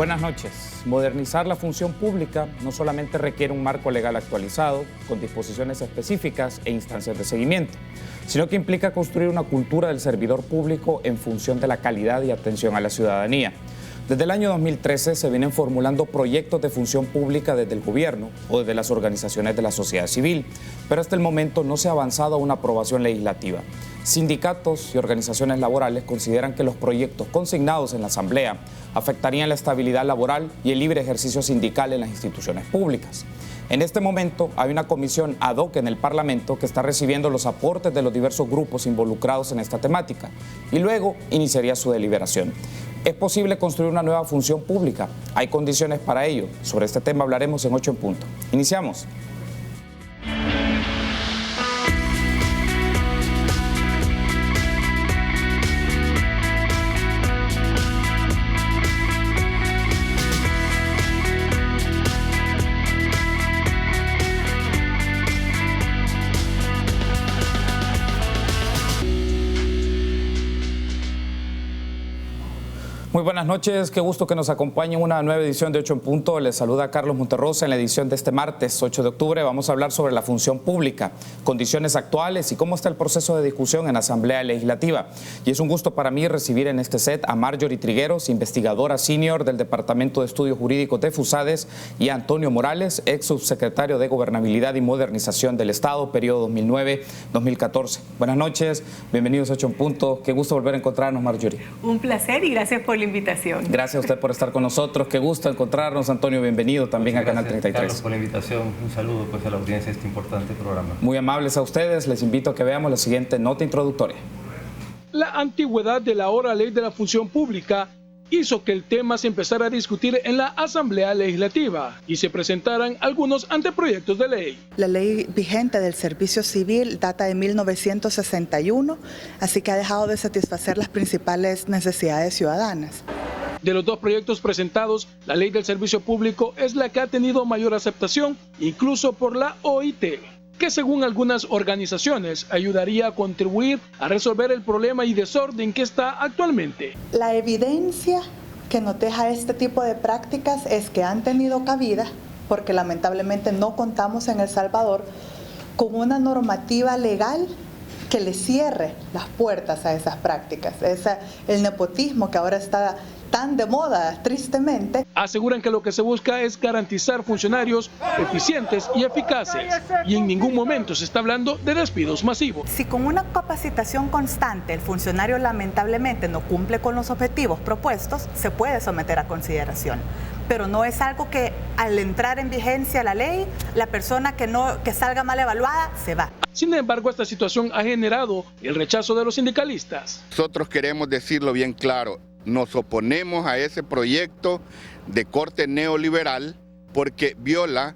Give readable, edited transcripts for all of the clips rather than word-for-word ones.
Buenas noches. Modernizar la función pública no solamente requiere un marco legal actualizado, con disposiciones específicas e instancias de seguimiento, sino que implica construir una cultura del servidor público en función de la calidad y atención a la ciudadanía. Desde el año 2013 se vienen formulando proyectos de función pública desde el gobierno o desde las organizaciones de la sociedad civil, pero hasta el momento no se ha avanzado a una aprobación legislativa. Sindicatos y organizaciones laborales consideran que los proyectos consignados en la Asamblea afectarían la estabilidad laboral y el libre ejercicio sindical en las instituciones públicas. En este momento hay una comisión ad hoc en el Parlamento que está recibiendo los aportes de los diversos grupos involucrados en esta temática y luego iniciaría su deliberación. ¿Es posible construir una nueva función pública? ¿Hay condiciones para ello? Sobre este tema hablaremos en 8 en punto. Iniciamos. Muy buenas noches, qué gusto que nos acompañe en una nueva edición de 8 en punto. Les saluda Carlos Monterrosa en la edición de este martes 8 de octubre. Vamos a hablar sobre la función pública, condiciones actuales y cómo está el proceso de discusión en la Asamblea Legislativa. Y es un gusto para mí recibir en este set a Marjorie Trigueros, investigadora senior del Departamento de Estudios Jurídicos de FUSADES, y a Antonio Morales, ex subsecretario de Gobernabilidad y Modernización del Estado, periodo 2009-2014. Buenas noches, bienvenidos a 8 en punto. Qué gusto volver a encontrarnos, Marjorie. Un placer y gracias por la invitación. Gracias a usted por estar con nosotros. Qué gusto encontrarnos, Antonio. Bienvenido también a Canal 33. Carlos, por la invitación. Un saludo pues a la audiencia de este importante programa. Muy amables a ustedes. Les invito a que veamos la siguiente nota introductoria. La antigüedad de la ahora Ley de la Función Pública hizo que el tema se empezara a discutir en la Asamblea Legislativa y se presentaran algunos anteproyectos de ley. La ley vigente del servicio civil data de 1961, así que ha dejado de satisfacer las principales necesidades ciudadanas. De los dos proyectos presentados, la ley del servicio público es la que ha tenido mayor aceptación, incluso por la OIT, que según algunas organizaciones ayudaría a contribuir a resolver el problema y desorden que está actualmente. La evidencia que nos deja este tipo de prácticas es que han tenido cabida, porque lamentablemente no contamos en El Salvador con una normativa legal que le cierre las puertas a esas prácticas. El nepotismo que ahora está tan de moda, tristemente. Aseguran que lo que se busca es garantizar funcionarios eficientes y eficaces, y en ningún momento se está hablando de despidos masivos. Si con una capacitación constante el funcionario lamentablemente no cumple con los objetivos propuestos, se puede someter a consideración. Pero no es algo que al entrar en vigencia la ley, la persona que salga mal evaluada se va. Sin embargo, esta situación ha generado el rechazo de los sindicalistas. Nosotros queremos decirlo bien claro, nos oponemos a ese proyecto de corte neoliberal porque viola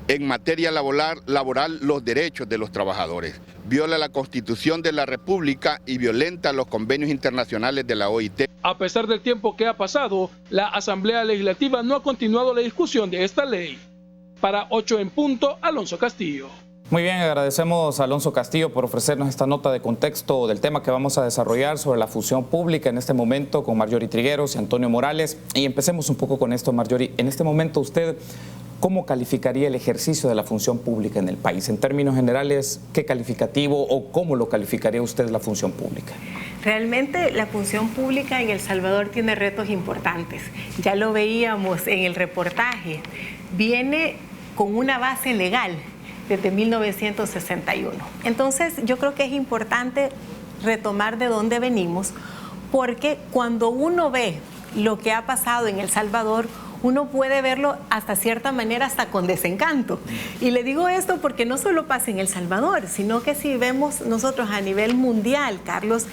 en materia laboral los derechos de los trabajadores, viola la Constitución de la República y violenta los convenios internacionales de la OIT. A pesar del tiempo que ha pasado, la Asamblea Legislativa no ha continuado la discusión de esta ley. Para 8 en punto, Alonso Castillo. Muy bien, agradecemos a Alonso Castillo por ofrecernos esta nota de contexto del tema que vamos a desarrollar sobre la función pública en este momento con Marjorie Trigueros y Antonio Morales. Y empecemos un poco con esto, Marjorie. En este momento, usted, ¿cómo calificaría el ejercicio de la función pública en el país? En términos generales, ¿qué calificativo o cómo lo calificaría usted la función pública? Realmente la función pública en El Salvador tiene retos importantes. Ya lo veíamos en el reportaje. Viene con una base legal desde 1961. Entonces, yo creo que es importante retomar de dónde venimos, porque cuando uno ve lo que ha pasado en El Salvador, uno puede verlo hasta cierta manera, hasta con desencanto. Y le digo esto porque no solo pasa en El Salvador, sino que si vemos nosotros a nivel mundial, Carlos,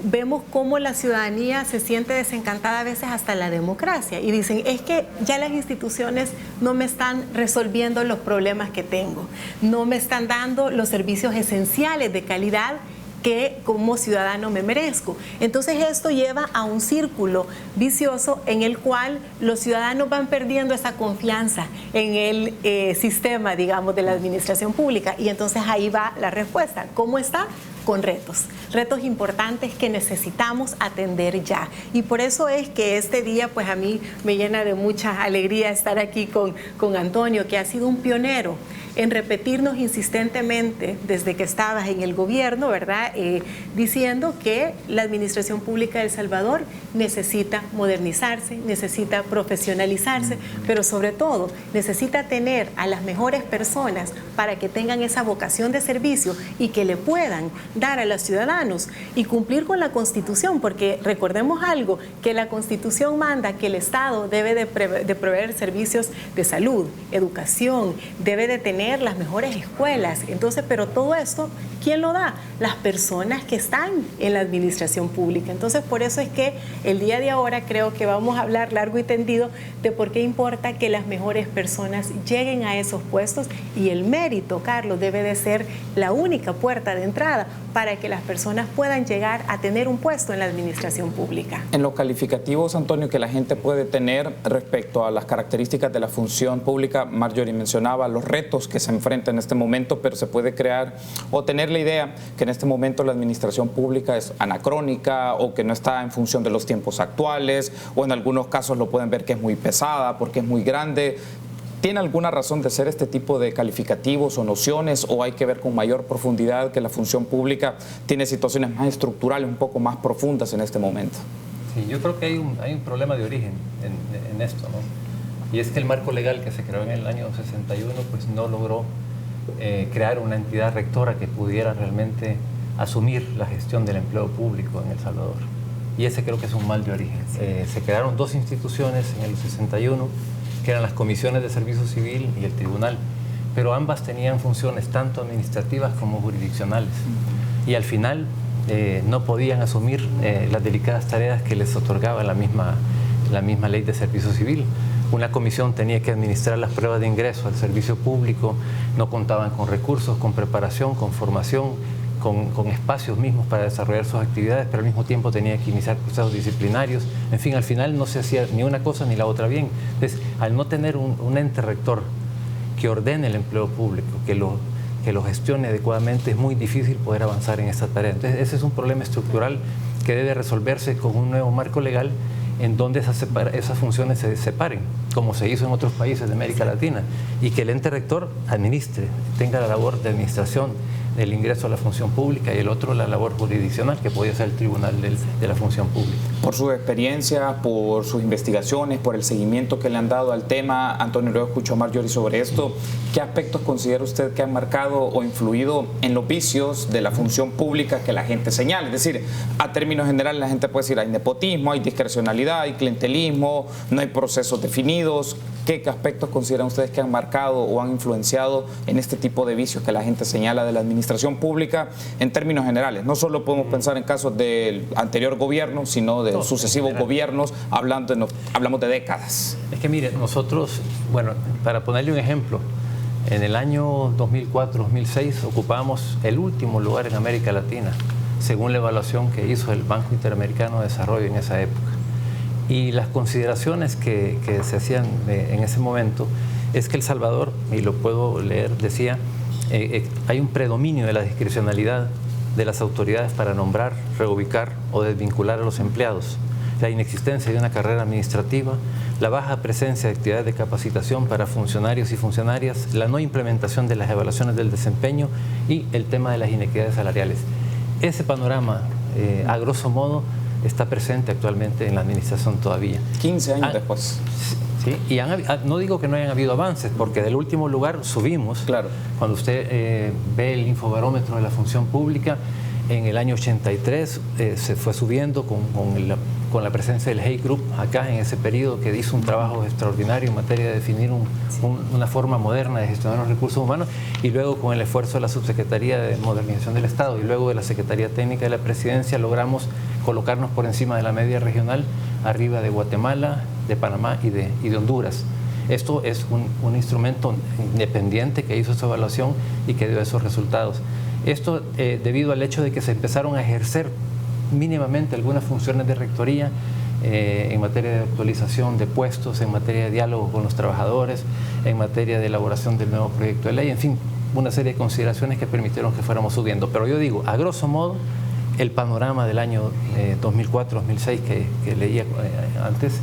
vemos cómo la ciudadanía se siente desencantada a veces hasta la democracia. Y dicen, es que ya las instituciones no me están resolviendo los problemas que tengo, no me están dando los servicios esenciales de calidad que como ciudadano me merezco. Entonces esto lleva a un círculo vicioso en el cual los ciudadanos van perdiendo esa confianza en el sistema, digamos, de la administración pública. Y entonces ahí va la respuesta. ¿Cómo está? con retos importantes que necesitamos atender ya. Y por eso es que este día, pues a mí me llena de mucha alegría estar aquí con Antonio, que ha sido un pionero en repetirnos insistentemente desde que estabas en el gobierno, ¿verdad? Diciendo que la administración pública de El Salvador necesita modernizarse, necesita profesionalizarse, pero sobre todo necesita tener a las mejores personas para que tengan esa vocación de servicio y que le puedan dar a los ciudadanos y cumplir con la Constitución, porque recordemos algo, que la Constitución manda que el Estado debe de proveer servicios de salud, educación, debe de tener las mejores escuelas. Entonces, pero todo esto, ¿quién lo da? Las personas que están en la administración pública. Entonces, por eso es que el día de ahora creo que vamos a hablar largo y tendido de por qué importa que las mejores personas lleguen a esos puestos, y el mérito, Carlos, debe de ser la única puerta de entrada para que las personas puedan llegar a tener un puesto en la administración pública. En los calificativos, Antonio, que la gente puede tener respecto a las características de la función pública, Marjorie mencionaba los retos que se enfrentan en este momento, pero se puede crear o tener la idea que en este momento la administración pública es anacrónica o que no está en función de los tiempos actuales, o en algunos casos lo pueden ver que es muy pesada porque es muy grande. ¿Tiene alguna razón de ser este tipo de calificativos o nociones, o hay que ver con mayor profundidad que la función pública tiene situaciones más estructurales, un poco más profundas en este momento? Sí, yo creo que hay un problema de origen en esto, ¿no? Y es que el marco legal que se creó en el año 61 pues no logró crear una entidad rectora que pudiera realmente asumir la gestión del empleo público en El Salvador. Y ese creo que es un mal de origen. Se crearon dos instituciones en el 61, que eran las comisiones de servicio civil y el tribunal, pero ambas tenían funciones tanto administrativas como jurisdiccionales, y al final no podían asumir las delicadas tareas que les otorgaba la misma ley de servicio civil. Una comisión tenía que administrar las pruebas de ingreso al servicio público, no contaban con recursos, con preparación, con formación, con espacios mismos para desarrollar sus actividades, pero al mismo tiempo tenía que iniciar procesos disciplinarios. En fin, al final no se hacía ni una cosa ni la otra bien. Entonces, al no tener un ente rector que ordene el empleo público, que lo gestione adecuadamente, es muy difícil poder avanzar en esta tarea. Entonces, ese es un problema estructural que debe resolverse con un nuevo marco legal en donde esas funciones se separen, como se hizo en otros países de América Latina, y que el ente rector administre, tenga la labor de administración del ingreso a la función pública, y el otro la labor jurisdiccional, que podía ser el tribunal de la función pública. Por su experiencia, por sus investigaciones, por el seguimiento que le han dado al tema, Antonio, luego escucho a Marjorie sobre esto, ¿qué aspectos considera usted que han marcado o influido en los vicios de la función pública que la gente señala? Es decir, a términos generales la gente puede decir hay nepotismo, hay discrecionalidad, hay clientelismo, no hay procesos definidos. ¿Qué aspectos consideran ustedes que han marcado o han influenciado en este tipo de vicios que la gente señala de la administración pública en términos generales? No solo podemos pensar en casos del anterior gobierno, sino de sucesivos gobiernos, hablamos de décadas. Es que mire, nosotros, bueno, para ponerle un ejemplo, en el año 2004-2006 ocupamos el último lugar en América Latina, según la evaluación que hizo el Banco Interamericano de Desarrollo en esa época. Y las consideraciones que se hacían en ese momento es que El Salvador, y lo puedo leer, decía, hay un predominio de la discrecionalidad de las autoridades para nombrar, reubicar o desvincular a los empleados, la inexistencia de una carrera administrativa, la baja presencia de actividades de capacitación para funcionarios y funcionarias, la no implementación de las evaluaciones del desempeño y el tema de las inequidades salariales. Ese panorama, a grosso modo, está presente actualmente en la administración todavía. 15 años después. Sí, y no digo que no hayan habido avances, porque del último lugar subimos. Claro. Cuando usted ve el infobarómetro de la función pública, en el año 83 se fue subiendo con la presencia del Hey Group acá en ese periodo, que hizo un trabajo extraordinario en materia de definir una forma moderna de gestionar los recursos humanos, y luego con el esfuerzo de la Subsecretaría de Modernización del Estado y luego de la Secretaría Técnica de la Presidencia logramos colocarnos por encima de la media regional, arriba de Guatemala, de Panamá y de Honduras. Esto es un instrumento independiente que hizo esa evaluación y que dio esos resultados. Esto debido al hecho de que se empezaron a ejercer mínimamente algunas funciones de rectoría en materia de actualización de puestos, en materia de diálogo con los trabajadores, en materia de elaboración del nuevo proyecto de ley, en fin, una serie de consideraciones que permitieron que fuéramos subiendo. Pero yo digo, a grosso modo, el panorama del año 2004-2006 que leía antes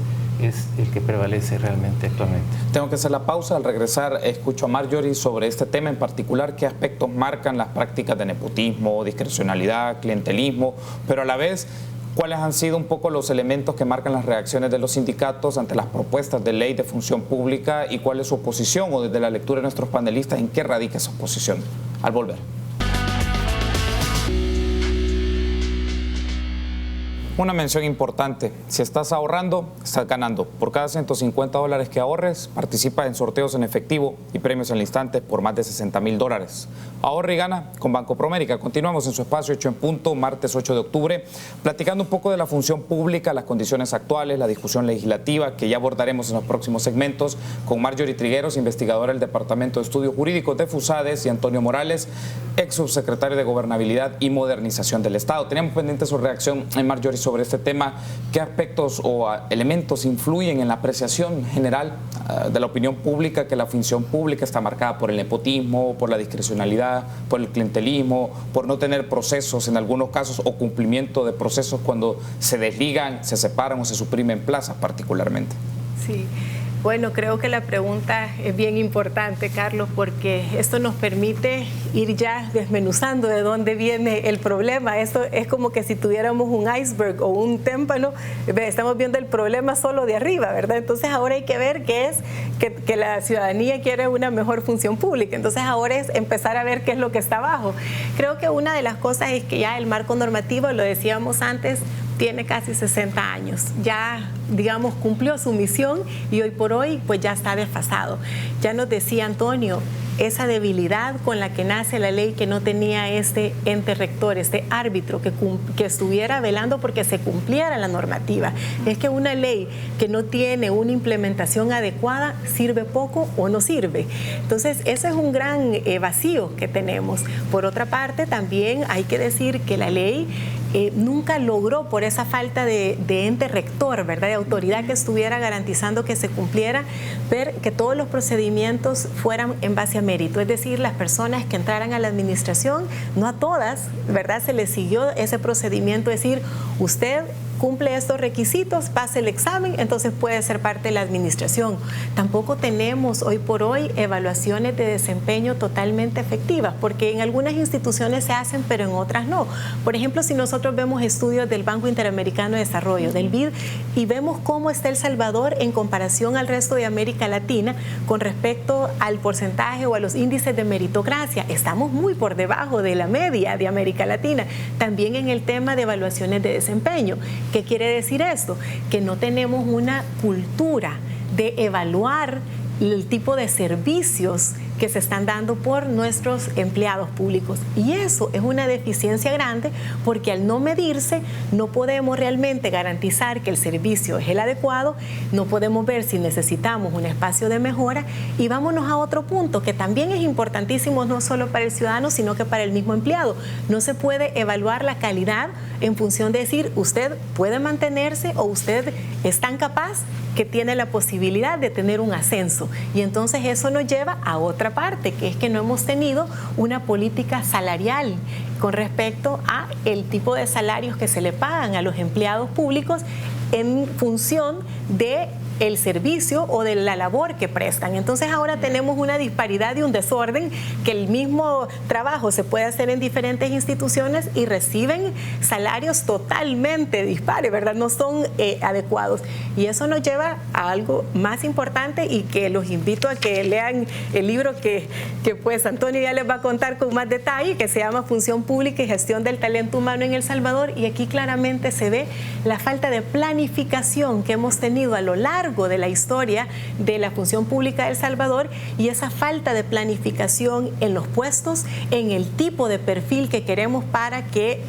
es el que prevalece realmente actualmente. Tengo que hacer la pausa. Al regresar escucho a Marjorie sobre este tema en particular, qué aspectos marcan las prácticas de nepotismo, discrecionalidad, clientelismo, pero a la vez cuáles han sido un poco los elementos que marcan las reacciones de los sindicatos ante las propuestas de ley de función pública y cuál es su oposición, o desde la lectura de nuestros panelistas, en qué radica esa oposición. Al volver. Una mención importante: si estás ahorrando, estás ganando. Por cada $150 que ahorres, participa en sorteos en efectivo y premios al instante por más de $60,000. Ahorra y gana con Banco Promérica. Continuamos en su espacio 8 en punto, martes 8 de octubre, platicando un poco de la función pública, las condiciones actuales, la discusión legislativa, que ya abordaremos en los próximos segmentos, con Marjorie Trigueros, investigadora del Departamento de Estudios Jurídicos de FUSADES, y Antonio Morales, ex subsecretario de Gobernabilidad y Modernización del Estado. Teníamos pendiente su reacción, Marjorie, sobre este tema. ¿Qué aspectos o elementos influyen en la apreciación general de la opinión pública que la función pública está marcada por el nepotismo, por la discrecionalidad, por el clientelismo, por no tener procesos en algunos casos, o cumplimiento de procesos cuando se desligan, se separan o se suprimen plazas particularmente? Sí. Bueno, creo que la pregunta es bien importante, Carlos, porque esto nos permite ir ya desmenuzando de dónde viene el problema. Esto es como que si tuviéramos un iceberg o un témpano, estamos viendo el problema solo de arriba, ¿verdad? Entonces ahora hay que ver qué es que la ciudadanía quiere una mejor función pública. Entonces ahora es empezar a ver qué es lo que está abajo. Creo que una de las cosas es que ya el marco normativo, lo decíamos antes, tiene casi 60 años, ya digamos cumplió su misión y hoy por hoy pues ya está desfasado. Ya nos decía Antonio, esa debilidad con la que nace la ley, que no tenía este ente rector, este árbitro que estuviera velando porque se cumpliera la normativa. Es que una ley que no tiene una implementación adecuada sirve poco o no sirve. Entonces ese es un gran vacío que tenemos. Por otra parte, también hay que decir que la ley nunca logró, por esa falta de ente rector, ¿verdad?, de autoridad que estuviera garantizando que se cumpliera, ver que todos los procedimientos fueran en base a mérito. Es decir, las personas que entraran a la administración, no a todas, ¿verdad?, se les siguió ese procedimiento, es decir, usted cumple estos requisitos, pase el examen, entonces puede ser parte de la administración. Tampoco tenemos hoy por hoy evaluaciones de desempeño totalmente efectivas, porque en algunas instituciones se hacen, pero en otras no. Por ejemplo, si nosotros vemos estudios del Banco Interamericano de Desarrollo, del BID, y vemos cómo está El Salvador en comparación al resto de América Latina con respecto al porcentaje o a los índices de meritocracia, estamos muy por debajo de la media de América Latina. También en el tema de evaluaciones de desempeño. ¿Qué quiere decir esto? Que no tenemos una cultura de evaluar el tipo de servicios que se están dando por nuestros empleados públicos. Y eso es una deficiencia grande, porque al no medirse no podemos realmente garantizar que el servicio es el adecuado, no podemos ver si necesitamos un espacio de mejora. Y vámonos a otro punto que también es importantísimo, no solo para el ciudadano, sino que para el mismo empleado. No se puede evaluar la calidad en función de decir, usted puede mantenerse o usted es tan capaz que tiene la posibilidad de tener un ascenso. Y entonces eso nos lleva a otra parte, que es que no hemos tenido una política salarial con respecto a el tipo de salarios que se le pagan a los empleados públicos en función de el servicio o de la labor que prestan. Entonces ahora tenemos una disparidad y un desorden, que el mismo trabajo se puede hacer en diferentes instituciones y reciben salarios totalmente dispares, ¿verdad? No son adecuados. Y eso nos lleva a algo más importante, y que los invito a que lean el libro que pues Antonio ya les va a contar con más detalle, que se llama Función Pública y Gestión del Talento Humano en El Salvador. Y aquí claramente se ve la falta de planificación que hemos tenido a lo largo de la historia de la función pública de El Salvador, y esa falta de planificación en los puestos, en el tipo de perfil que queremos para que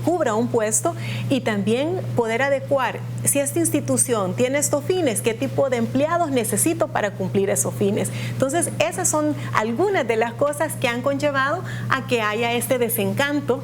cubra un puesto, y también poder adecuar, si esta institución tiene estos fines, qué tipo de empleados necesito para cumplir esos fines. Entonces esas son algunas de las cosas que han conllevado a que haya este desencanto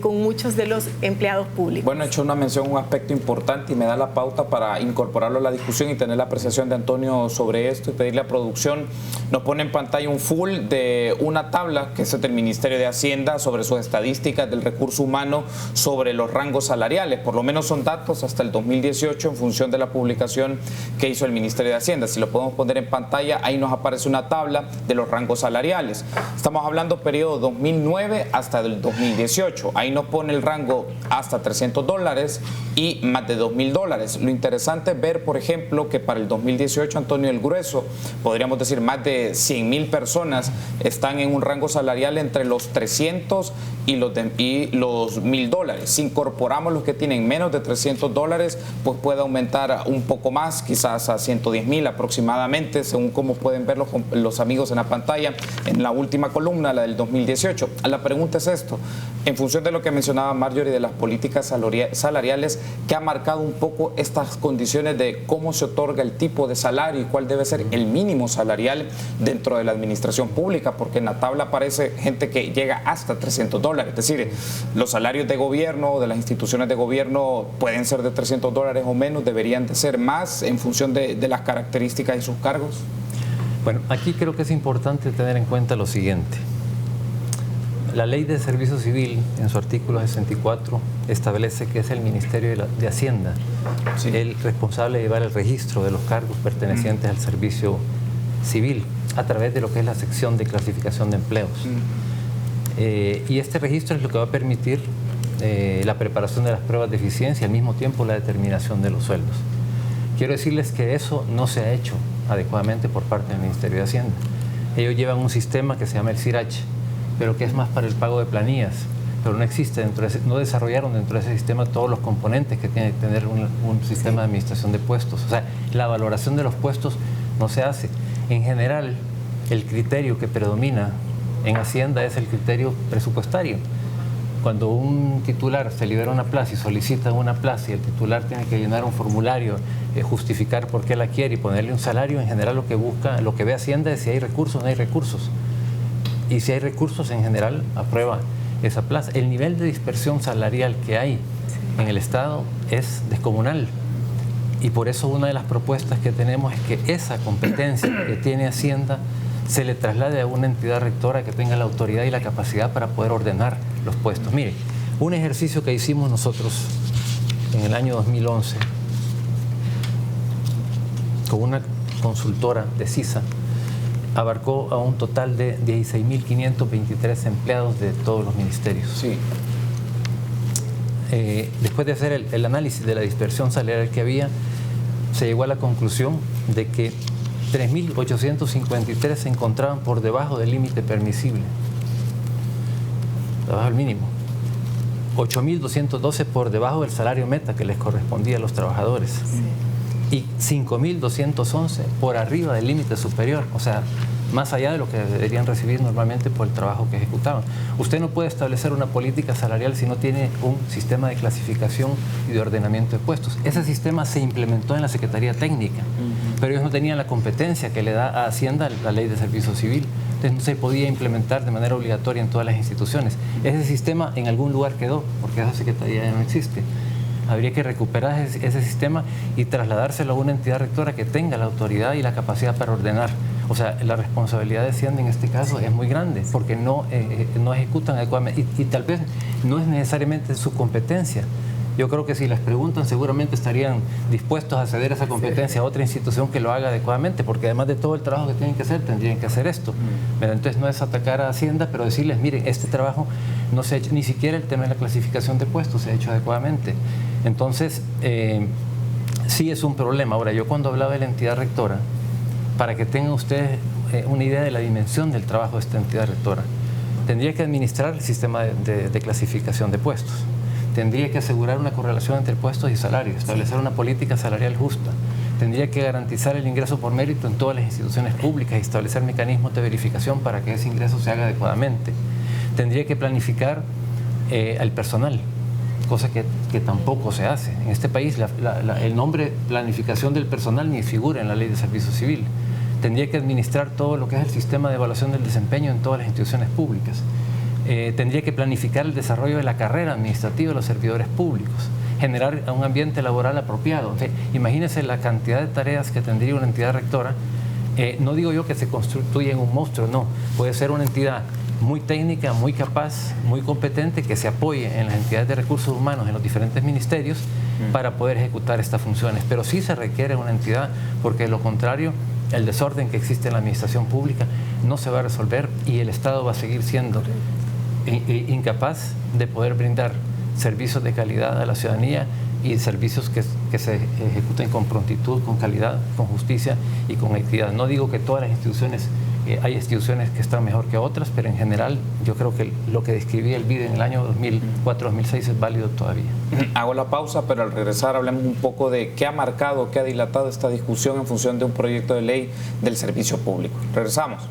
con muchos de los empleados públicos. Bueno, he hecho una mención, un aspecto importante, y me da la pauta para incorporarlo a la discusión, y tener la apreciación de Antonio sobre esto y pedirle a producción, nos pone en pantalla un full de una tabla que es del Ministerio de Hacienda sobre sus estadísticas del recurso humano sobre los rangos salariales. Por lo menos son datos hasta el 2018 en función de la publicación que hizo el Ministerio de Hacienda. Si lo podemos poner en pantalla, ahí nos aparece una tabla de los rangos salariales. Estamos hablando periodo 2009 hasta el 2018. Ahí nos pone el rango hasta $300 y más de $2,000. Lo interesante es ver, por ejemplo, que para el 2018, Antonio, el grueso, podríamos decir más de 100,000 personas están en un rango salarial entre los 300 y los $1,000. Si incorporamos los que tienen menos de $300, pues puede aumentar un poco más, quizás a 110,000 aproximadamente, según como pueden ver los amigos en la pantalla, en la última columna, la del 2018. La pregunta es esto, en función de lo que mencionaba Marjorie de las políticas salariales, ¿qué ha marcado un poco estas condiciones de cómo se otorga el tipo de salario y cuál debe ser el mínimo salarial dentro de la administración pública? Porque en la tabla aparece gente que llega hasta $300. Es decir, los salarios de gobierno, de las instituciones de gobierno, pueden ser de $300 o menos, deberían de ser más en función de las características de sus cargos. Bueno, aquí creo que es importante tener en cuenta lo siguiente. La Ley de Servicio Civil, en su artículo 64, establece que es el Ministerio de Hacienda el responsable de llevar el registro de los cargos pertenecientes al servicio civil a través de lo que es la sección de clasificación de empleos. Y este registro es lo que va a permitir la preparación de las pruebas de eficiencia y al mismo tiempo la determinación de los sueldos. Quiero decirles que eso no se ha hecho adecuadamente por parte del Ministerio de Hacienda. Ellos llevan un sistema que se llama el CIRACH, pero que es más para el pago de planillas, pero no existe no desarrollaron dentro de ese sistema todos los componentes que tiene que tener un sistema de administración de puestos. O sea, la valoración de los puestos no se hace. En general, el criterio que predomina en Hacienda es el criterio presupuestario. Cuando un titular se libera una plaza y solicita una plaza y el titular tiene que llenar un formulario, justificar por qué la quiere y ponerle un salario, en general lo que busca, lo que ve Hacienda es si hay recursos o no hay recursos. Y si hay recursos, en general, aprueba esa plaza. El nivel de dispersión salarial que hay en el Estado es descomunal. Y por eso una de las propuestas que tenemos es que esa competencia que tiene Hacienda se le traslade a una entidad rectora que tenga la autoridad y la capacidad para poder ordenar los puestos. Mire, un ejercicio que hicimos nosotros en el año 2011 con una consultora de CISA abarcó a un total de 16.523 empleados de todos los ministerios. Sí. Después de hacer el análisis de la dispersión salarial que había, se llegó a la conclusión de que 3.853 se encontraban por debajo del límite permisible, debajo del mínimo. 8.212 por debajo del salario meta que les correspondía a los trabajadores. Sí. Y 5.211 por arriba del límite superior, o sea, más allá de lo que deberían recibir normalmente por el trabajo que ejecutaban. Usted no puede establecer una política salarial si no tiene un sistema de clasificación y de ordenamiento de puestos. Ese sistema se implementó en la Secretaría Técnica, pero ellos no tenían la competencia que le da a Hacienda la Ley de Servicio Civil. Entonces no se podía implementar de manera obligatoria en todas las instituciones. Ese sistema en algún lugar quedó, porque esa Secretaría ya no existe. Habría que recuperar ese sistema y trasladárselo a una entidad rectora que tenga la autoridad y la capacidad para ordenar. O sea, la responsabilidad de Hacienda en este caso es muy grande porque no ejecutan adecuadamente y tal vez no es necesariamente su competencia. Yo creo que si les preguntan seguramente estarían dispuestos a ceder esa competencia a otra institución que lo haga adecuadamente, porque además de todo el trabajo que tienen que hacer, tendrían que hacer esto. Pero entonces no es atacar a Hacienda, pero decirles, miren, este trabajo no se ha hecho, ni siquiera el tema de la clasificación de puestos se ha hecho adecuadamente. Entonces, sí es un problema. Ahora, yo cuando hablaba de la entidad rectora, para que tengan ustedes una idea de la dimensión del trabajo de esta entidad rectora, tendría que administrar el sistema de clasificación de puestos. Tendría que asegurar una correlación entre puestos y salarios, establecer una política salarial justa. Tendría que garantizar el ingreso por mérito en todas las instituciones públicas y establecer mecanismos de verificación para que ese ingreso se haga adecuadamente. Tendría que planificar al personal, cosa que tampoco se hace. En este país el nombre planificación del personal ni figura en la Ley de Servicio Civil. Tendría que administrar todo lo que es el sistema de evaluación del desempeño en todas las instituciones públicas. Tendría que planificar el desarrollo de la carrera administrativa de los servidores públicos. generar un ambiente laboral apropiado. Entonces, imagínense la cantidad de tareas que tendría una entidad rectora. No digo yo que se constituya en un monstruo, no. Puede ser una entidad muy técnica, muy capaz, muy competente, que se apoye en las entidades de recursos humanos en los diferentes ministerios para poder ejecutar estas funciones. Pero sí se requiere una entidad, porque de lo contrario, el desorden que existe en la administración pública no se va a resolver y el Estado va a seguir siendo incapaz de poder brindar servicios de calidad a la ciudadanía y servicios que se ejecuten con prontitud, con calidad, con justicia y con equidad. No digo que todas las instituciones, hay instituciones que están mejor que otras, pero en general yo creo que lo que describí el BID en el año 2004-2006 es válido todavía. Hago la pausa, pero al regresar hablemos un poco de qué ha marcado, qué ha dilatado esta discusión en función de un proyecto de ley del servicio público. Regresamos.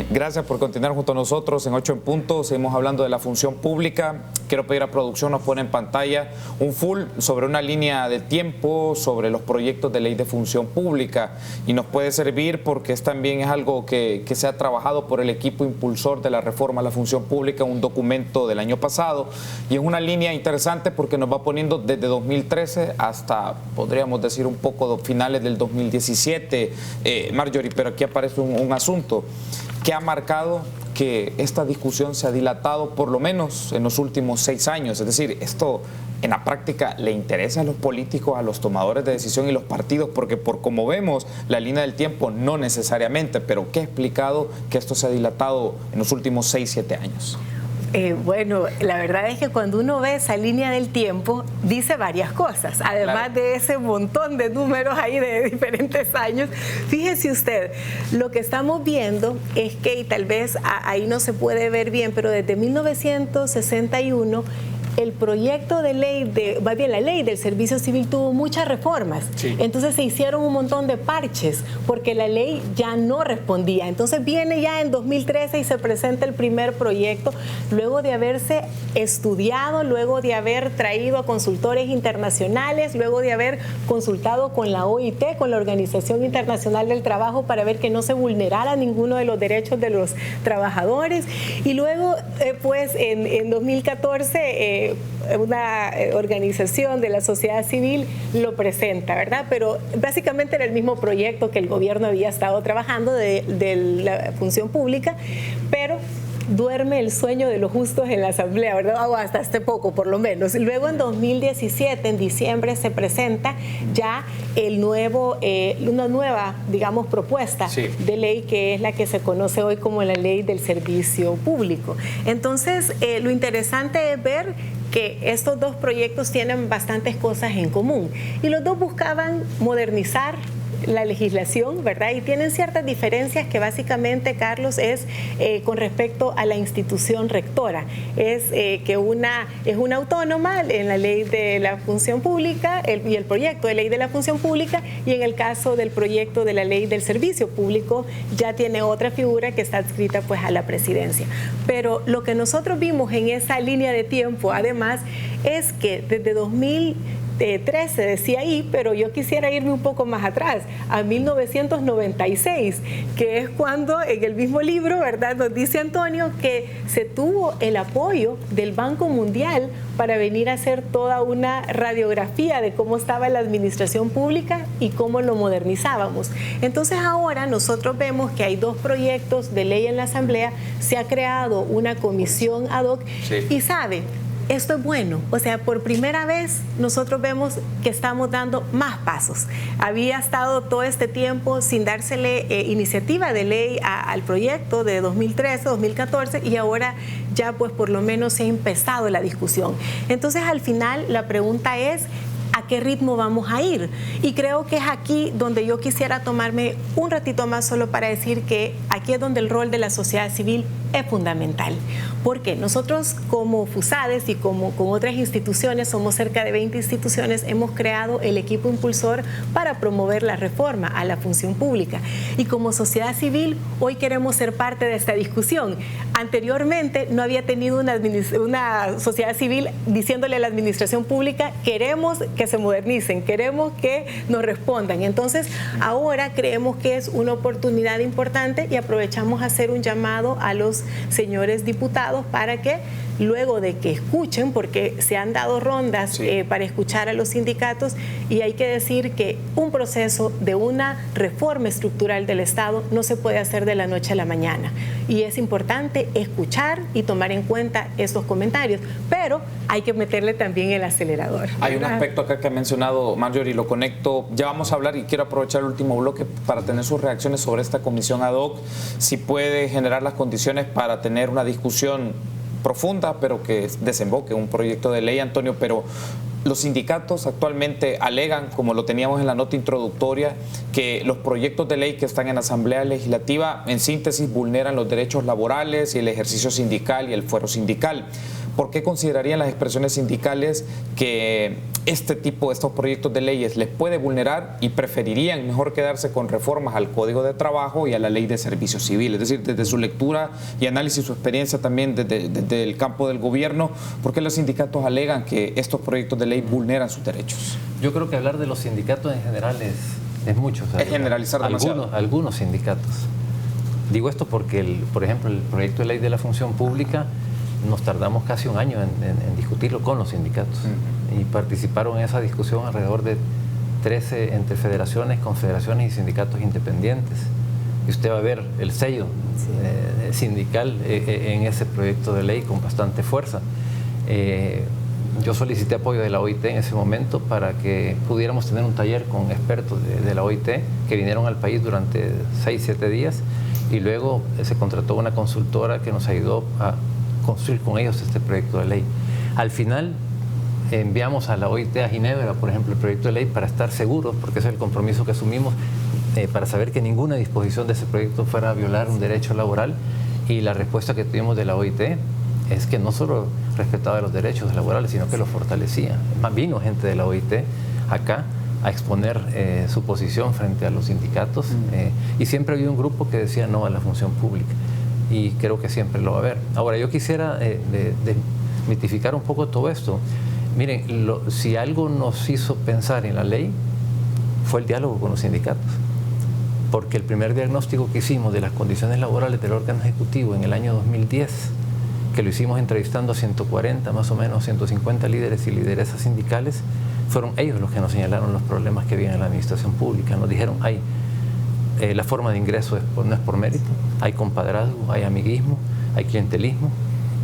Gracias por continuar junto a nosotros en 8 en punto. Seguimos hablando de la función pública. Quiero pedir a producción nos pone en pantalla un full sobre una línea de tiempo sobre los proyectos de ley de función pública, y nos puede servir porque también es algo que se ha trabajado por el equipo impulsor de la reforma a la función pública, un documento del año pasado, y es una línea interesante porque nos va poniendo desde 2013 hasta, podríamos decir, un poco finales del 2017, Marjorie, pero aquí aparece un asunto que ha marcado que esta discusión se ha dilatado por lo menos en los últimos 6 años. Es decir, esto en la práctica le interesa a los políticos, a los tomadores de decisión y los partidos, porque por como vemos la línea del tiempo no necesariamente, pero ¿qué ha explicado que esto se ha dilatado en los últimos 6-7 años? Bueno, la verdad es que cuando uno ve esa línea del tiempo, dice varias cosas, además de ese montón de números ahí de diferentes años. Fíjese usted, lo que estamos viendo es que, y tal vez ahí no se puede ver bien, pero desde 1961, el proyecto de ley, la ley del servicio civil tuvo muchas reformas. Sí. Entonces se hicieron un montón de parches porque la ley ya no respondía. Entonces viene ya en 2013 y se presenta el primer proyecto, luego de haberse estudiado, luego de haber traído a consultores internacionales, luego de haber consultado con la OIT, con la Organización Internacional del Trabajo, para ver que no se vulnerara ninguno de los derechos de los trabajadores. Y luego, pues en 2014, una organización de la sociedad civil lo presenta, ¿verdad? Pero básicamente era el mismo proyecto que el gobierno había estado trabajando de la función pública, pero duerme el sueño de los justos en la Asamblea, ¿verdad? O hasta hace poco, por lo menos. Luego, en 2017, en diciembre, se presenta ya una nueva, digamos, propuesta de ley, que es la que se conoce hoy como la Ley del Servicio Público. Entonces, lo interesante es ver que estos dos proyectos tienen bastantes cosas en común y los dos buscaban modernizar la legislación, ¿verdad? Y tienen ciertas diferencias que básicamente, Carlos, es con respecto a la institución rectora. Es que una es una autónoma en la ley de la función pública y el proyecto de ley de la función pública, y en el caso del proyecto de la ley del servicio público ya tiene otra figura que está adscrita pues a la presidencia. Pero lo que nosotros vimos en esa línea de tiempo, además, es que desde 2013 decía ahí, pero yo quisiera irme un poco más atrás, a 1996, que es cuando en el mismo libro, ¿verdad?, nos dice Antonio que se tuvo el apoyo del Banco Mundial para venir a hacer toda una radiografía de cómo estaba la administración pública y cómo lo modernizábamos. Entonces ahora nosotros vemos que hay dos proyectos de ley en la Asamblea, se ha creado una comisión ad hoc y sabe, esto es bueno, o sea, por primera vez nosotros vemos que estamos dando más pasos. Había estado todo este tiempo sin dársele iniciativa de ley al proyecto de 2013, 2014, y ahora ya pues por lo menos se ha empezado la discusión. Entonces al final la pregunta es, ¿a qué ritmo vamos a ir? Y creo que es aquí donde yo quisiera tomarme un ratito más solo para decir que aquí es donde el rol de la sociedad civil es fundamental. Porque nosotros como FUSADES y como con otras instituciones, somos cerca de 20 instituciones, hemos creado el equipo impulsor para promover la reforma a la función pública. Y como sociedad civil, hoy queremos ser parte de esta discusión. Anteriormente no había tenido una sociedad civil diciéndole a la administración pública, queremos que se modernicen, queremos que nos respondan. Entonces, ahora creemos que es una oportunidad importante y aprovechamos a hacer un llamado a los señores diputados para que luego de que escuchen, porque se han dado rondas para escuchar a los sindicatos, y hay que decir que un proceso de una reforma estructural del Estado no se puede hacer de la noche a la mañana, y es importante escuchar y tomar en cuenta estos comentarios, pero hay que meterle también el acelerador. Hay un aspecto acá que ha mencionado Marjorie, lo conecto, ya vamos a hablar y quiero aprovechar el último bloque para tener sus reacciones sobre esta comisión ad hoc, si puede generar las condiciones para tener una discusión profunda, pero que desemboque un proyecto de ley, Antonio. Pero los sindicatos actualmente alegan, como lo teníamos en la nota introductoria, que los proyectos de ley que están en Asamblea Legislativa, en síntesis, vulneran los derechos laborales y el ejercicio sindical y el fuero sindical. ¿Por qué considerarían las expresiones sindicales que estos proyectos de leyes les puede vulnerar y preferirían mejor quedarse con reformas al Código de Trabajo y a la Ley de Servicio Civil? Es decir, desde su lectura y análisis, su experiencia también desde el campo del gobierno, ¿por qué los sindicatos alegan que estos proyectos de ley vulneran sus derechos? Yo creo que hablar de los sindicatos en general es mucho. O sea, es generalizar demasiado. Algunos sindicatos. Digo esto porque, por ejemplo, el proyecto de ley de la función pública nos tardamos casi un año en discutirlo con los sindicatos y participaron en esa discusión alrededor de 13 entre federaciones, confederaciones y sindicatos independientes. Y usted va a ver el sello sindical en ese proyecto de ley con bastante fuerza. Yo solicité apoyo de la OIT en ese momento para que pudiéramos tener un taller con expertos de la OIT que vinieron al país durante 6-7 días, y luego se contrató una consultora que nos ayudó a construir con ellos este proyecto de ley. Al final enviamos a la OIT a Ginebra, por ejemplo, el proyecto de ley para estar seguros, porque ese es el compromiso que asumimos, para saber que ninguna disposición de ese proyecto fuera a violar un derecho laboral, y la respuesta que tuvimos de la OIT es que no solo respetaba los derechos laborales, sino que los fortalecía. Más vino gente de la OIT acá a exponer su posición frente a los sindicatos, y siempre había un grupo que decía no a la función pública, y creo que siempre lo va a haber. Ahora, yo quisiera desmitificar un poco todo esto. Miren, si algo nos hizo pensar en la ley fue el diálogo con los sindicatos, porque el primer diagnóstico que hicimos de las condiciones laborales del órgano ejecutivo en el año 2010, que lo hicimos entrevistando a 140, más o menos 150 líderes y lideresas sindicales, fueron ellos los que nos señalaron los problemas que había en la administración pública. Nos dijeron, la forma de ingreso no es por mérito, hay compadrazgo, hay amiguismo, hay clientelismo,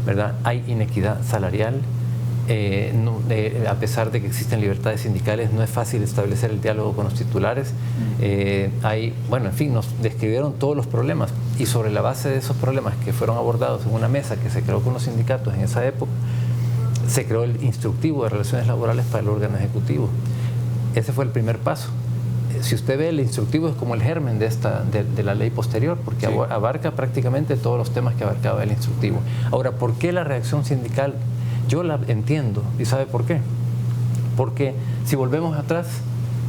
¿verdad? Hay inequidad salarial, a pesar de que existen libertades sindicales, no es fácil establecer el diálogo con los titulares, en fin, nos describieron todos los problemas, y sobre la base de esos problemas que fueron abordados en una mesa que se creó con los sindicatos en esa época, se creó el instructivo de relaciones laborales para el órgano ejecutivo. Ese fue el primer paso. Si usted ve, el instructivo es como el germen de la ley posterior, porque sí, abarca prácticamente todos los temas que abarcaba el instructivo. Ahora, ¿por qué la reacción sindical? Yo la entiendo, ¿y sabe por qué? Porque si volvemos atrás,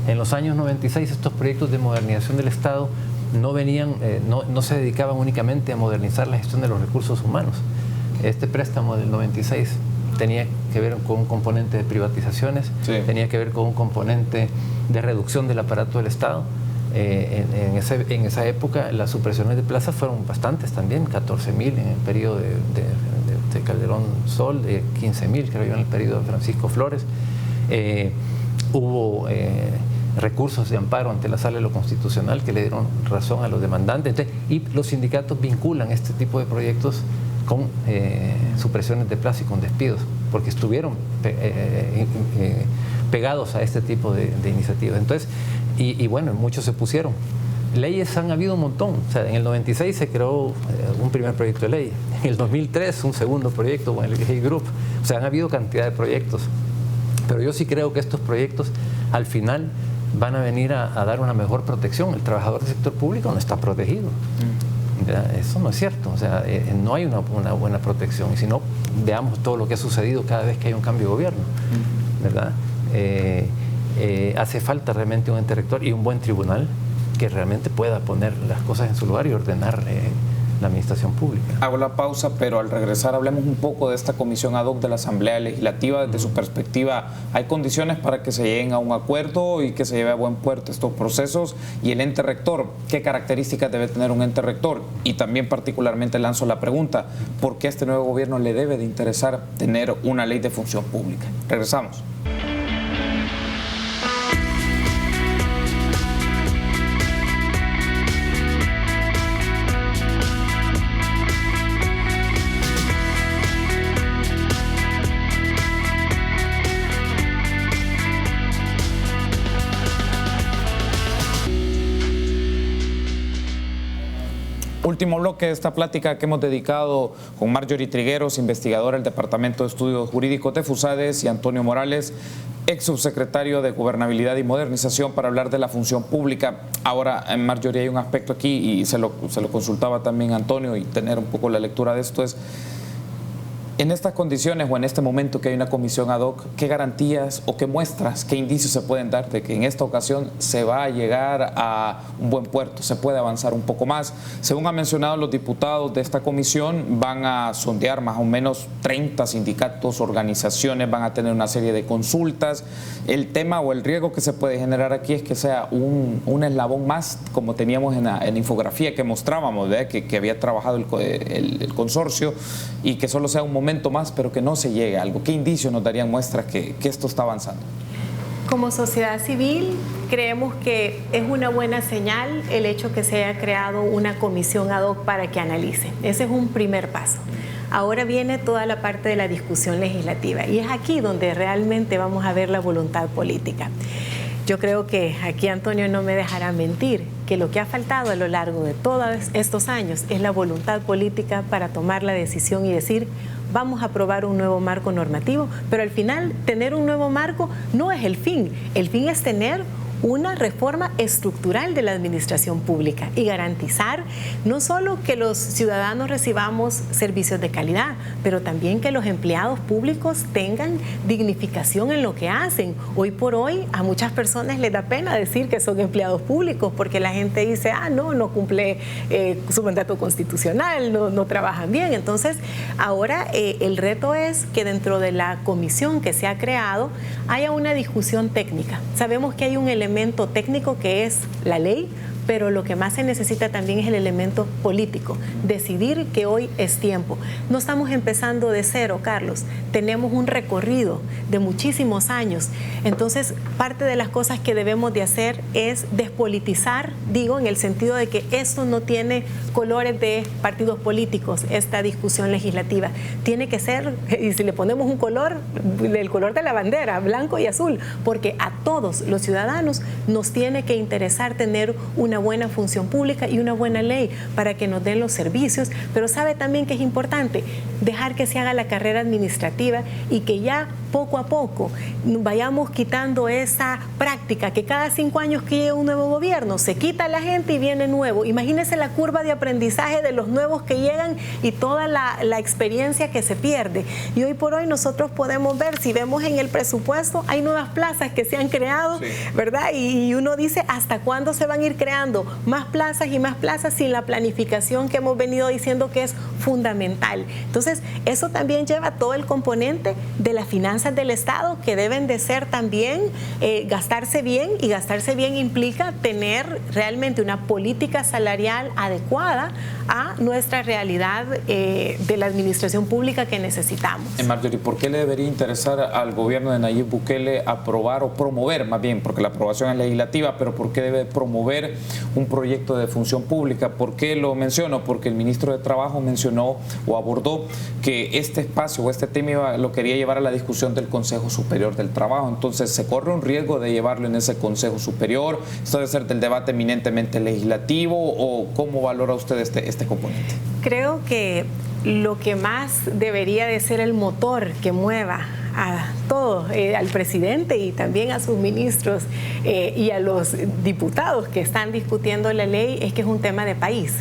en los años 96 estos proyectos de modernización del Estado no se dedicaban únicamente a modernizar la gestión de los recursos humanos. Este préstamo del 96 tenía que ver con un componente de privatizaciones, sí, tenía que ver con un componente de reducción del aparato del Estado. En esa época las supresiones de plazas fueron bastantes también, 14.000 en el periodo de Calderón Sol, 15.000 creo yo en el periodo de Francisco Flores. Hubo recursos de amparo ante la Sala de lo Constitucional que le dieron razón a los demandantes. Entonces, y los sindicatos vinculan este tipo de proyectos con supresiones de plaza y con despidos, porque estuvieron pegados a este tipo de iniciativas. Entonces, y bueno, muchos se pusieron. Leyes han habido un montón. O sea, en el 96 se creó un primer proyecto de ley, en el 2003 un segundo proyecto con el GI Group. O sea, han habido cantidad de proyectos. Pero yo sí creo que estos proyectos al final van a venir a dar una mejor protección. El trabajador del sector público no está protegido. ¿verdad? Eso no es cierto, o sea, no hay una buena protección. Y si no, veamos todo lo que ha sucedido cada vez que hay un cambio de gobierno, ¿verdad? Hace falta realmente un ente rector y un buen tribunal que realmente pueda poner las cosas en su lugar y ordenar la administración pública. Hago la pausa, pero al regresar hablemos un poco de esta comisión ad hoc de la Asamblea Legislativa. Desde su perspectiva, ¿hay condiciones para que se lleguen a un acuerdo y que se lleve a buen puerto estos procesos? Y el ente rector, ¿qué características debe tener un ente rector? Y también particularmente lanzo la pregunta, ¿por qué a este nuevo gobierno le debe de interesar tener una ley de función pública? Regresamos. Último bloque de esta plática que hemos dedicado con Marjorie Trigueros, investigadora del Departamento de Estudios Jurídicos de FUSADES, y Antonio Morales, ex subsecretario de Gobernabilidad y Modernización, para hablar de la función pública. Ahora, en Marjorie, hay un aspecto aquí, y se lo consultaba también Antonio, y tener un poco la lectura de esto es, en estas condiciones o en este momento que hay una comisión ad hoc, ¿qué garantías o qué muestras, qué indicios se pueden dar de que en esta ocasión se va a llegar a un buen puerto, se puede avanzar un poco más? Según han mencionado los diputados de esta comisión, van a sondear más o menos 30 sindicatos, organizaciones, van a tener una serie de consultas. El tema o el riesgo que se puede generar aquí es que sea un eslabón más, como teníamos en la infografía que mostrábamos, que había trabajado el consorcio, y que solo sea un momento más, pero que no se llegue a algo. ¿Qué indicios nos darían muestras que esto está avanzando? Como sociedad civil, creemos que es una buena señal el hecho que se haya creado una comisión ad hoc para que analice. Ese es un primer paso. Ahora viene toda la parte de la discusión legislativa, y es aquí donde realmente vamos a ver la voluntad política. Yo creo que aquí Antonio no me dejará mentir, que lo que ha faltado a lo largo de todos estos años es la voluntad política para tomar la decisión y decir, vamos a aprobar un nuevo marco normativo, pero al final tener un nuevo marco no es el fin es tener una reforma estructural de la administración pública y garantizar no solo que los ciudadanos recibamos servicios de calidad, pero también que los empleados públicos tengan dignificación en lo que hacen. Hoy por hoy a muchas personas les da pena decir que son empleados públicos porque la gente dice, no cumple su mandato constitucional, no trabajan bien. Entonces, ahora el reto es que dentro de la comisión que se ha creado haya una discusión técnica. Sabemos que hay un elemento técnico que es la ley, pero lo que más se necesita también es el elemento político, decidir que hoy es tiempo. No estamos empezando de cero, Carlos, tenemos un recorrido de muchísimos años. Entonces, parte de las cosas que debemos de hacer es despolitizar, digo, en el sentido de que esto no tiene colores de partidos políticos, esta discusión legislativa. Tiene que ser, y si le ponemos un color, el color de la bandera, blanco y azul, porque a todos los ciudadanos nos tiene que interesar tener una buena función pública y una buena ley para que nos den los servicios, pero sabe también que es importante dejar que se haga la carrera administrativa y que ya poco a poco vayamos quitando esa práctica que cada 5 años que llegue un nuevo gobierno se quita la gente y viene nuevo. Imagínense la curva de aprendizaje de los nuevos que llegan y toda la experiencia que se pierde. Y hoy por hoy nosotros podemos ver, si vemos en el presupuesto, hay nuevas plazas que se han creado, sí, ¿verdad? Y uno dice, ¿hasta cuándo se van a ir creando más plazas y más plazas sin la planificación que hemos venido diciendo que es fundamental? Entonces, eso también lleva todo el componente de las finanzas del Estado, que deben de ser también gastarse bien, y gastarse bien implica tener realmente una política salarial adecuada a nuestra realidad de la administración pública que necesitamos. Marjorie, ¿por qué le debería interesar al gobierno de Nayib Bukele aprobar o promover, más bien, porque la aprobación es legislativa, pero por qué debe promover un proyecto de función pública? ¿Por qué lo menciono? Porque el ministro de Trabajo mencionó o abordó que este espacio o este tema lo quería llevar a la discusión del Consejo Superior del Trabajo. Entonces, ¿se corre un riesgo de llevarlo en ese Consejo Superior? ¿Esto debe ser del debate eminentemente legislativo, o cómo valora usted este componente? Creo que lo que más debería de ser el motor que mueva todos, al presidente y también a sus ministros y a los diputados que están discutiendo la ley, es que es un tema de país.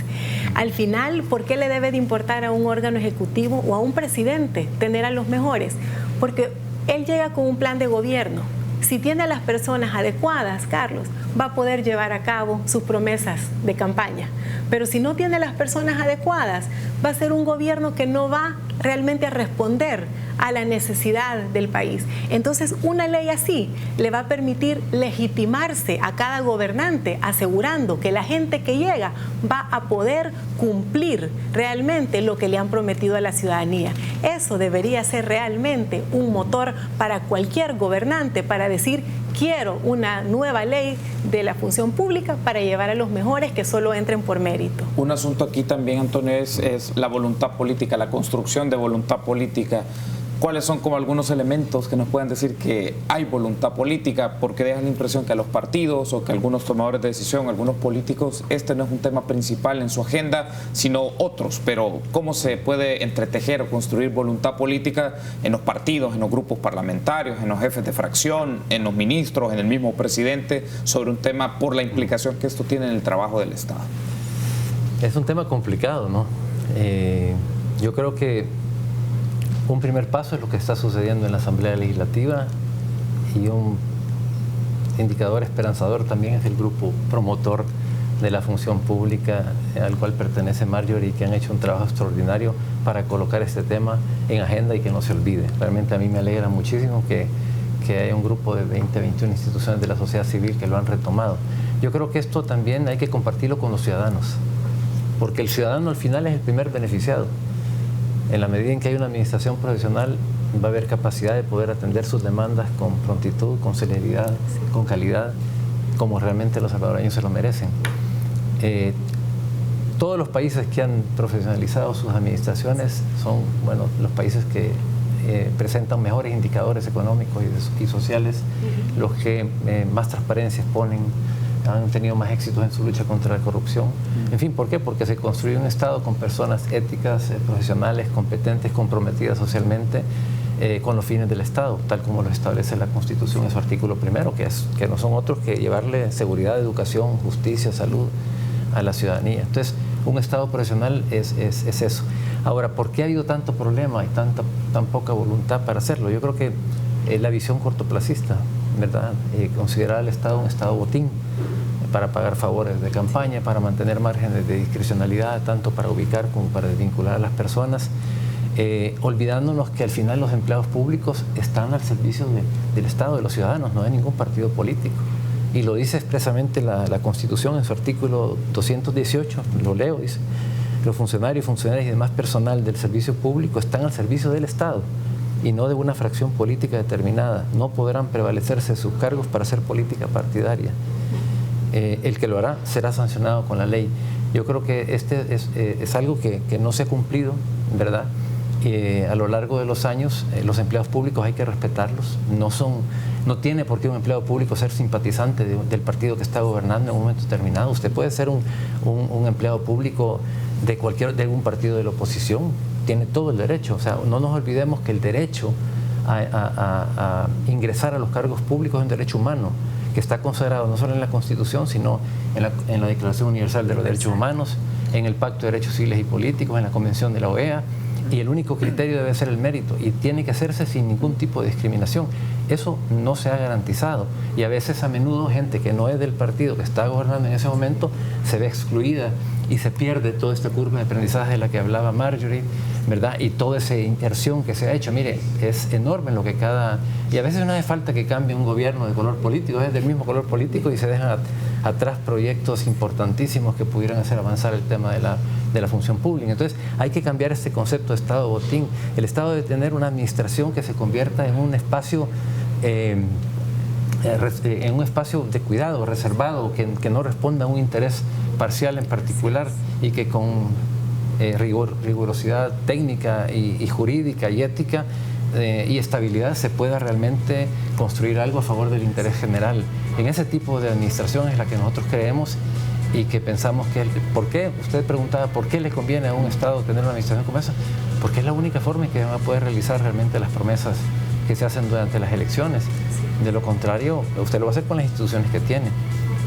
Al final, ¿por qué le debe de importar a un órgano ejecutivo o a un presidente tener a los mejores? Porque él llega con un plan de gobierno. Si tiene a las personas adecuadas, Carlos, va a poder llevar a cabo sus promesas de campaña. Pero si no tiene a las personas adecuadas, va a ser un gobierno que no va realmente a responder a la necesidad del país. Entonces, una ley así le va a permitir legitimarse a cada gobernante, asegurando que la gente que llega va a poder cumplir realmente lo que le han prometido a la ciudadanía. Eso debería ser realmente un motor para cualquier gobernante para decir: quiero una nueva ley de la función pública para llevar a los mejores que solo entren por mérito. Un asunto aquí también, Antonio, es la voluntad política, la construcción de voluntad política. ¿Cuáles son como algunos elementos que nos puedan decir que hay voluntad política? Porque dejan la impresión que a los partidos o que algunos tomadores de decisión, algunos políticos, este no es un tema principal en su agenda, sino otros. Pero ¿cómo se puede entretejer o construir voluntad política en los partidos, en los grupos parlamentarios, en los jefes de fracción, en los ministros, en el mismo presidente, sobre un tema por la implicación que esto tiene en el trabajo del Estado? Es un tema complicado, ¿no? Yo creo que un primer paso es lo que está sucediendo en la Asamblea Legislativa, y un indicador esperanzador también es el grupo promotor de la función pública al cual pertenece Marjorie, que han hecho un trabajo extraordinario para colocar este tema en agenda y que no se olvide. Realmente a mí me alegra muchísimo que haya un grupo de 20, 21 instituciones de la sociedad civil que lo han retomado. Yo creo que esto también hay que compartirlo con los ciudadanos, porque el ciudadano al final es el primer beneficiado. En la medida en que hay una administración profesional, va a haber capacidad de poder atender sus demandas con prontitud, con celeridad, con calidad, como realmente los salvadoreños se lo merecen. Todos los países que han profesionalizado sus administraciones son, bueno, los países que presentan mejores indicadores económicos y sociales, los que más transparencia exponen, han tenido más éxitos en su lucha contra la corrupción. En fin, ¿por qué? Porque se construye un Estado con personas éticas, profesionales, competentes, comprometidas socialmente con los fines del Estado, tal como lo establece la Constitución en su artículo primero, que no son otros que llevarle seguridad, educación, justicia, salud a la ciudadanía. Entonces, un Estado profesional es eso. Ahora, ¿por qué ha habido tanto problema y tan poca voluntad para hacerlo? Yo creo que la visión cortoplacista, ¿verdad? Considerar al Estado un Estado botín para pagar favores de campaña, para mantener márgenes de discrecionalidad, tanto para ubicar como para desvincular a las personas, olvidándonos que al final los empleados públicos están al servicio del Estado, de los ciudadanos, no de ningún partido político. Y lo dice expresamente la Constitución en su artículo 218, lo leo, dice: los funcionarios y demás personal del servicio público están al servicio del Estado y no de una fracción política determinada. No podrán prevalecerse de sus cargos para hacer política partidaria. El que lo hará será sancionado con la ley. Yo creo que este es algo que no se ha cumplido, ¿verdad? A lo largo de los años, los empleados públicos hay que respetarlos. No tiene por qué un empleado público ser simpatizante del partido que está gobernando en un momento determinado. Usted puede ser un empleado público de algún partido de la oposición, tiene todo el derecho. O sea, no nos olvidemos que el derecho a ingresar a los cargos públicos es un derecho humano, que está consagrado no solo en la Constitución, sino en la Declaración Universal de los Derechos Humanos, en el Pacto de Derechos Civiles y Políticos, en la Convención de la OEA, y el único criterio debe ser el mérito, y tiene que hacerse sin ningún tipo de discriminación. Eso no se ha garantizado, y a veces, a menudo, gente que no es del partido que está gobernando en ese momento se ve excluida y se pierde toda esta curva de aprendizaje de la que hablaba Marjorie, ¿verdad? Y toda esa inversión que se ha hecho. Mire, es enorme lo que y a veces no hace falta que cambie un gobierno de color político, es del mismo color político, y se dejan atrás proyectos importantísimos que pudieran hacer avanzar el tema de la función pública. Entonces, hay que cambiar este concepto de Estado botín. El Estado debe tener una administración que se convierta en un espacio de cuidado, reservado, que no responda a un interés parcial en particular, y que con rigurosidad técnica y jurídica y ética y estabilidad se pueda realmente construir algo a favor del interés general. En ese tipo de administración es la que nosotros creemos, y que pensamos que... ¿Por qué? Usted preguntaba, ¿por qué le conviene a un Estado tener una administración como esa? Porque es la única forma en que va a poder realizar realmente las promesas que se hacen durante las elecciones. De lo contrario, usted lo va a hacer con las instituciones que tiene.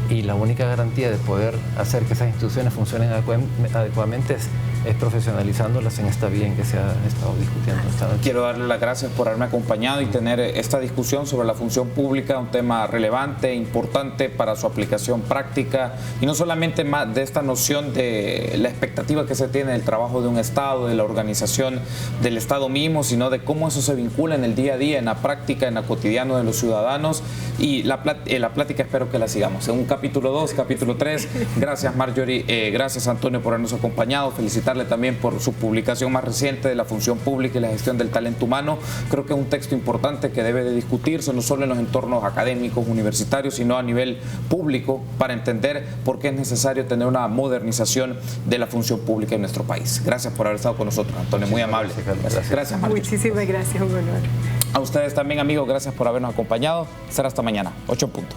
Y la única garantía de poder hacer que esas instituciones funcionen adecuadamente es profesionalizándolas en esta vía en que se ha estado discutiendo. Quiero darle las gracias por haberme acompañado y tener esta discusión sobre la función pública, un tema relevante, importante para su aplicación práctica, y no solamente más de esta noción de la expectativa que se tiene del trabajo de un Estado, de la organización del Estado mismo, sino de cómo eso se vincula en el día a día, en la práctica, en la cotidiano de los ciudadanos. Y la plática espero que la sigamos en un capítulo 2, capítulo 3. Gracias, Marjorie, gracias, Antonio, por habernos acompañado. Felicitarle también por su publicación más reciente de la función pública y la gestión del talento humano. Creo que es un texto importante que debe de discutirse no solo en los entornos académicos, universitarios, sino a nivel público, para entender por qué es necesario tener una modernización de la función pública en nuestro país. Gracias por haber estado con nosotros, Antonio, muy amable. Gracias, Marjorie. Muchísimas gracias, un honor. A ustedes también, amigos, gracias por habernos acompañado. Será hasta mañana, 8 en punto.